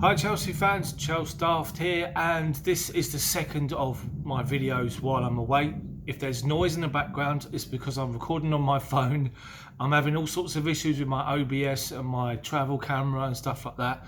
Hi Chelsea fans, Chels Daft here, and this is the second of my videos while I'm away. If there's noise in the background, it's because I'm recording on my phone. I'm having all sorts of issues with my OBS and my travel camera and stuff like that.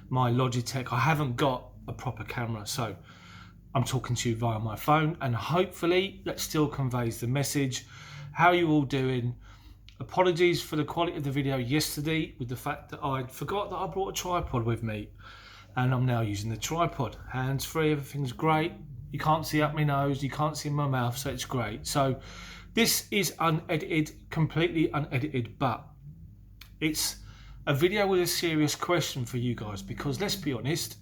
My Logitech, I haven't got a proper camera, so I'm talking to you via my phone, and hopefully that still conveys the message. How are you all doing? Apologies for the quality of the video yesterday with the fact that I forgot that I brought a tripod with me, and I'm now using the tripod. Hands free, everything's great. You can't see up my nose, you can't see my mouth, so it's great. So this is unedited, completely unedited, but it's a video with a serious question for you guys, because let's be honest,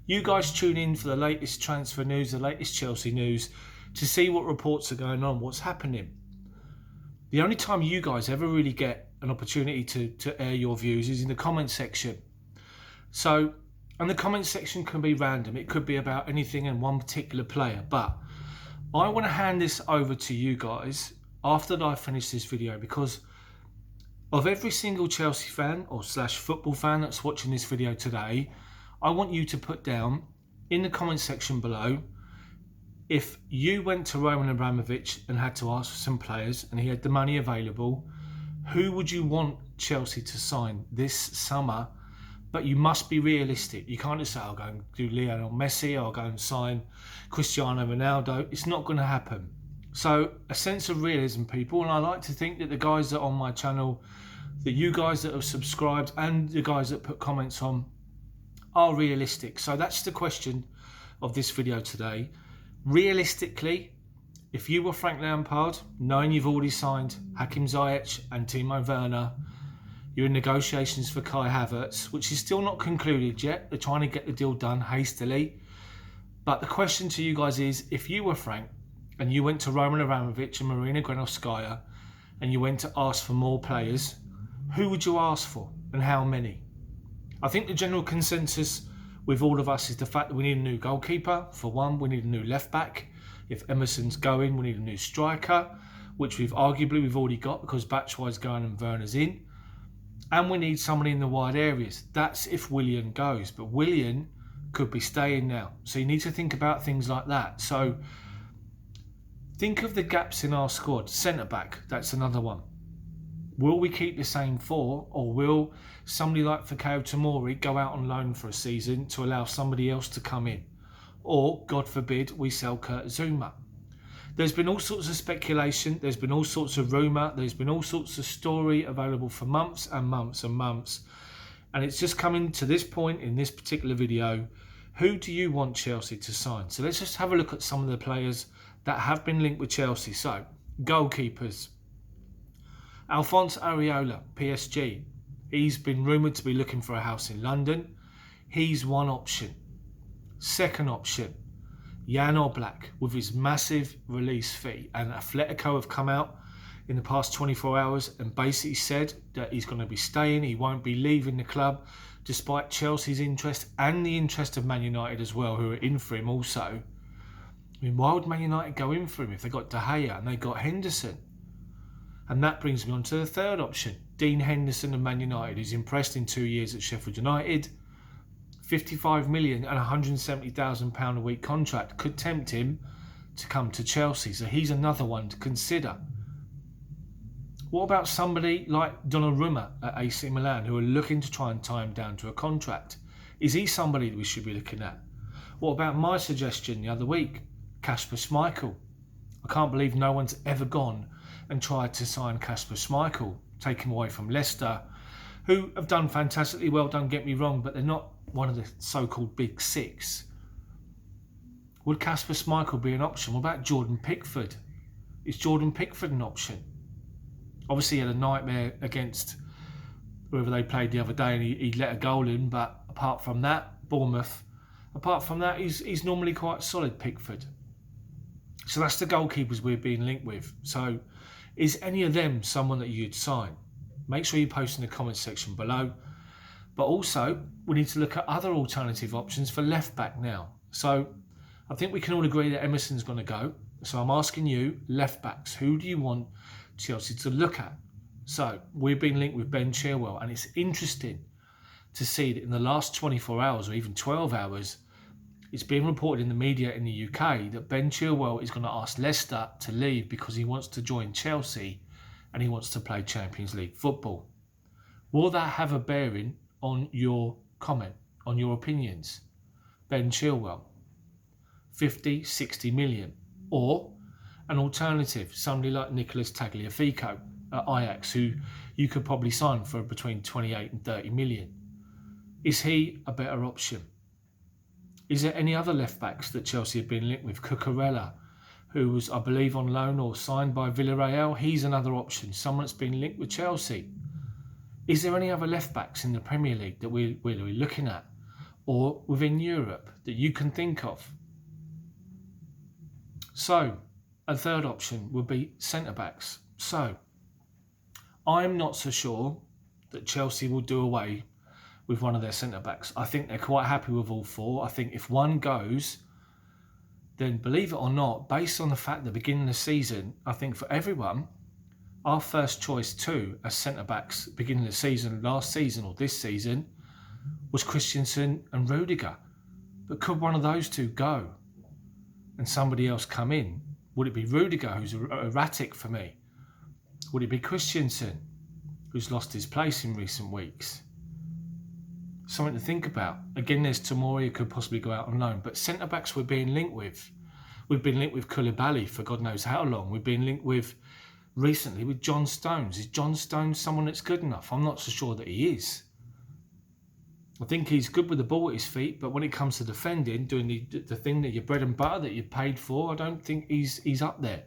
you guys tune in for the latest transfer news, the latest Chelsea news, to see what reports are going on, what's happening. The only time you guys ever really get an opportunity to air your views is in the comment section. So, and the comment section can be random. It could be about anything and one particular player. But I want to hand this over to you guys after I finish this video, because of every single Chelsea fan or slash football fan that's watching this video today, I want you to put down in the comment section below, if you went to Roman Abramovich and had to ask for some players and he had the money available, who would you want Chelsea to sign this summer? But you must be realistic. You can't just say, I'll go and do Lionel Messi, I'll go and sign Cristiano Ronaldo. It's not going to happen. So a sense of realism, people, and I like to think that the guys that are on my channel, that you guys that have subscribed and the guys that put comments on are realistic. So that's the question of this video today. Realistically, if you were Frank Lampard, knowing you've already signed Hakim Ziyech and Timo Werner, you're in negotiations for Kai Havertz, which is still not concluded yet. They're trying to get the deal done hastily. But the question to you guys is, if you were Frank and you went to Roman Abramovich and Marina Granovskaya and you went to ask for more players, who would you ask for and how many? I think the general consensus with all of us is the fact that we need a new goalkeeper. For one, we need a new left back. If Emerson's going, we need a new striker, which we've already got because Batshuayi's going and Werner's in. And we need somebody in the wide areas. That's if Willian goes, but Willian could be staying now. So you need to think about things like that. So think of the gaps in our squad. Centre-back, that's another one. Will we keep the same four, or will somebody like Fikayo Tomori go out on loan for a season to allow somebody else to come in? Or, God forbid, we sell Kurt Zouma. There's been all sorts of speculation, there's been all sorts of rumour, there's been all sorts of story available for months and months and months. And it's just coming to this point in this particular video. Who do you want Chelsea to sign? So let's just have a look at some of the players that have been linked with Chelsea. So, goalkeepers. Alphonse Areola, PSG. He's been rumoured to be looking for a house in London. He's one option. Second option, Jan Oblak, with his massive release fee. And Atletico have come out in the past 24 hours and basically said that he's going to be staying. He won't be leaving the club, despite Chelsea's interest and the interest of Man United as well, who are in for him also. I mean, why would Man United go in for him if they got De Gea and they got Henderson? And that brings me on to the third option. Dean Henderson of Man United, who's impressed in 2 years at Sheffield United. 55 million and £170,000 a week contract could tempt him to come to Chelsea. So he's another one to consider. What about somebody like Donnarumma at AC Milan, who are looking to try and tie him down to a contract? Is he somebody that we should be looking at? What about my suggestion the other week? Kasper Schmeichel. I can't believe no one's ever gone and tried to sign Kasper Schmeichel, take him away from Leicester, who have done fantastically well, don't get me wrong, but they're not one of the so-called big six. Would Kasper Schmeichel be an option? What about Jordan Pickford? Is Jordan Pickford an option? Obviously he had a nightmare against whoever they played the other day and he let a goal in, but apart from that, Bournemouth, apart from that, he's normally quite solid, Pickford. So that's the goalkeepers we're being linked with. So is any of them someone that you'd sign? Make sure you post in the comment section below. But also, we need to look at other alternative options for left back now. So I think we can all agree that Emerson's going to go. So I'm asking you, left backs, who do you want Chelsea to look at? So we've been linked with Ben Chilwell, and it's interesting to see that in the last 24 hours or even 12 hours, it's been reported in the media in the UK that Ben Chilwell is going to ask Leicester to leave because he wants to join Chelsea and he wants to play Champions League football. Will that have a bearing on your comment, on your opinions? Ben Chilwell, 50, 60 million. Or an alternative, somebody like Nicolas Tagliafico at Ajax, who you could probably sign for between 28 and 30 million. Is he a better option? Is there any other left-backs that Chelsea have been linked with? Cucurella, who was, I believe, on loan or signed by Villarreal. He's another option, someone that's been linked with Chelsea. Is there any other left-backs in the Premier League that we're looking at, or within Europe, that you can think of? So, a third option would be centre-backs. So, I'm not so sure that Chelsea will do away with one of their centre-backs. I think they're quite happy with all four. I think if one goes, then believe it or not, based on the fact that beginning of the season, I think for everyone, our first choice too as centre-backs beginning of the season, last season or this season, was Christensen and Rudiger. But could one of those two go and somebody else come in? Would it be Rudiger, who's erratic for me? Would it be Christensen, who's lost his place in recent weeks? Something to think about. Again, there's Tomori, who could possibly go out on loan. But centre-backs we're being linked with. We've been linked with Koulibaly for God knows how long. We've been linked with, recently, with John Stones. Is John Stones someone that's good enough? I'm not so sure that he is. I think he's good with the ball at his feet, but when it comes to defending, doing the thing that you're bread and butter, that you're paid for, I don't think he's up there.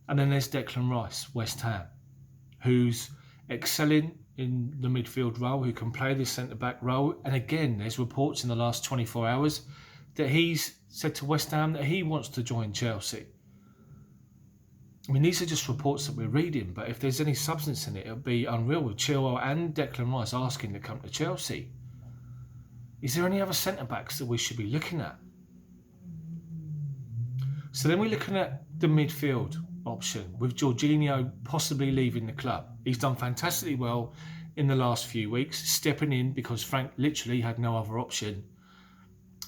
And then there's Declan Rice, West Ham, who's excelling in the midfield role, who can play this centre-back role. And again, there's reports in the last 24 hours that he's said to West Ham that he wants to join Chelsea. I mean, these are just reports that we're reading, but if there's any substance in it, it'll be unreal with Chilwell and Declan Rice asking to come to Chelsea. Is there any other centre-backs that we should be looking at? So then we're looking at the midfield option with Jorginho possibly leaving the club. He's done fantastically well in the last few weeks, stepping in because Frank literally had no other option.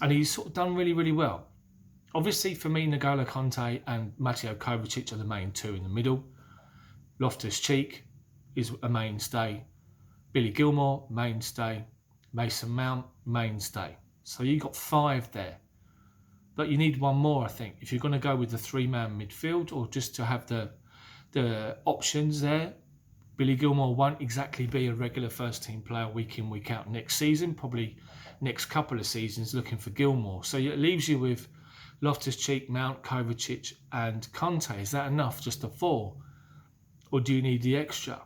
And he's sort of done really, really well. Obviously, for me, N'Golo Kanté and Mateo Kovacic are the main two in the middle. Loftus-Cheek is a mainstay. Billy Gilmour, mainstay. Mason Mount, mainstay. So you've got five there. But you need one more, I think, if you're going to go with the three-man midfield or just to have the options there. Billy Gilmour won't exactly be a regular first-team player week in, week out next season. Probably next couple of seasons looking for Gilmour. So it leaves you with Loftus-Cheek, Mount, Kovacic and Kanté. Is that enough, just a four? Or do you need the extra?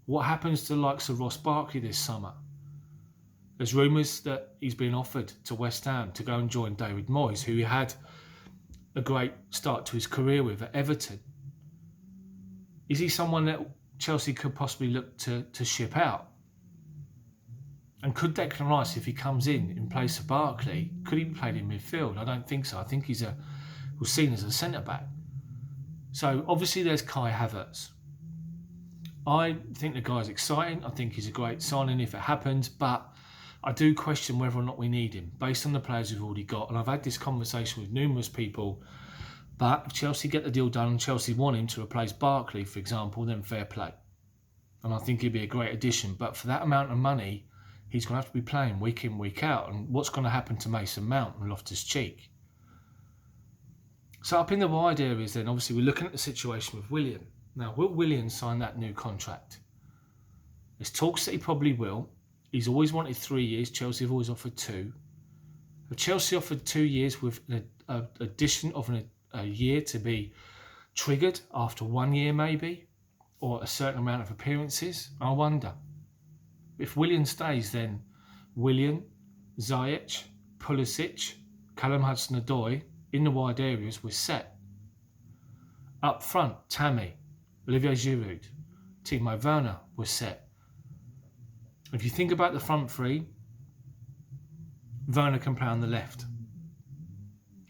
What happens to the likes of Ross Barkley this summer? There's rumours that he's been offered to West Ham to go and join David Moyes, who he had a great start to his career with at Everton. Is he someone that Chelsea could possibly look to ship out? And could Declan Rice, if he comes in place of Barkley, could he be played in midfield? I don't think so. I think was seen as a centre-back. So obviously there's Kai Havertz. I think the guy's exciting. I think he's a great signing if it happens, but I do question whether or not we need him based on the players we've already got. And I've had this conversation with numerous people. But if Chelsea get the deal done and Chelsea want him to replace Barkley, for example, then fair play. And I think he'd be a great addition. But for that amount of money, he's going to have to be playing week in, week out. And what's going to happen to Mason Mount and Loftus-Cheek? So up in the wide areas then, obviously we're looking at the situation with Willian. Now, will Willian sign that new contract? There's talks that he probably will. He's always wanted 3 years. Chelsea have always offered 2. Have Chelsea offered 2 years with an addition of a year to be triggered after 1 year maybe? Or a certain amount of appearances? I wonder. If Willian stays, then Willian, Ziyech, Pulisic, Callum Hudson-Odoi in the wide areas were set. Up front, Tammy, Olivier Giroud, Timo Werner was set. If you think about the front three, Werner can play on the left.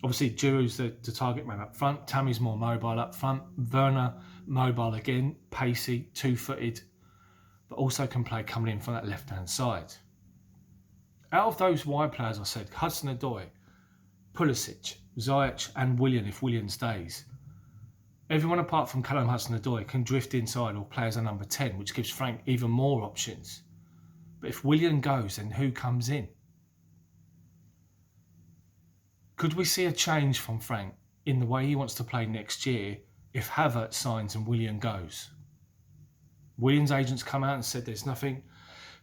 Obviously, Giroud's the target man up front. Tammy's more mobile up front. Werner, mobile again, pacey, two-footed. but also can play coming in from that left-hand side. Out of those wide players I said, Hudson-Odoi, Pulisic, Ziyech and Willian if Willian stays. Everyone apart from Callum Hudson-Odoi can drift inside or play as a number 10, which gives Frank even more options. But if Willian goes, then who comes in? Could we see a change from Frank in the way he wants to play next year if Havertz signs and Willian goes? Willian's agents come out and said there's nothing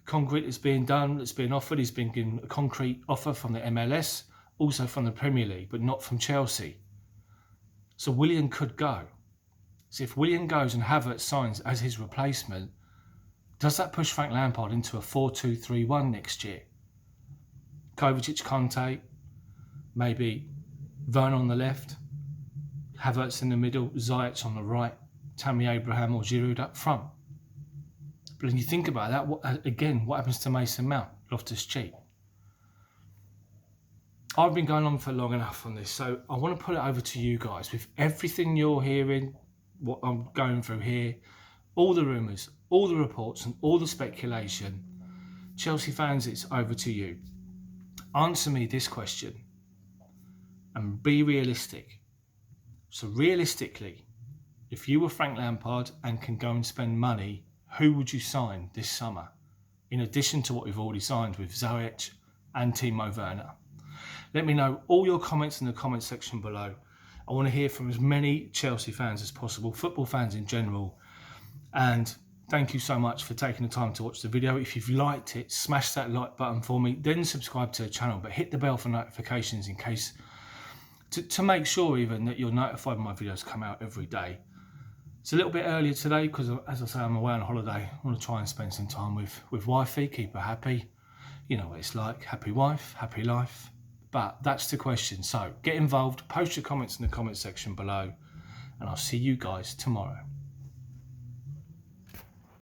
concrete that's being done, that's being offered. He's been given a concrete offer from the MLS, also from the Premier League, but not from Chelsea. So Willian could go. So if Willian goes and Havertz signs as his replacement, does that push Frank Lampard into a 4-2-3-1 next year? Kovacic, Conte, maybe Werner on the left, Havertz in the middle, Ziyech on the right, Tammy Abraham or Giroud up front. But when you think about that, what happens to Mason Mount, Loftus-Cheek? I've been going on for long enough on this, so I want to put it over to you guys. With everything you're hearing, what I'm going through here, all the rumours, all the reports and all the speculation, Chelsea fans, it's over to you. Answer me this question and be realistic. So realistically, if you were Frank Lampard and can go and spend money, who would you sign this summer? In addition to what we've already signed with Ziyech and Timo Werner. Let me know all your comments in the comment section below. I want to hear from as many Chelsea fans as possible, football fans in general. And thank you so much for taking the time to watch the video. If you've liked it, smash that like button for me, then subscribe to the channel, but hit the bell for notifications in case, to make sure even that you're notified when my videos come out every day. It's a little bit earlier today because, as I say, I'm away on holiday. I want to try and spend some time with wifey, keep her happy. You know what it's like, happy wife, happy life. But that's the question. So get involved, post your comments in the comment section below, and I'll see you guys tomorrow.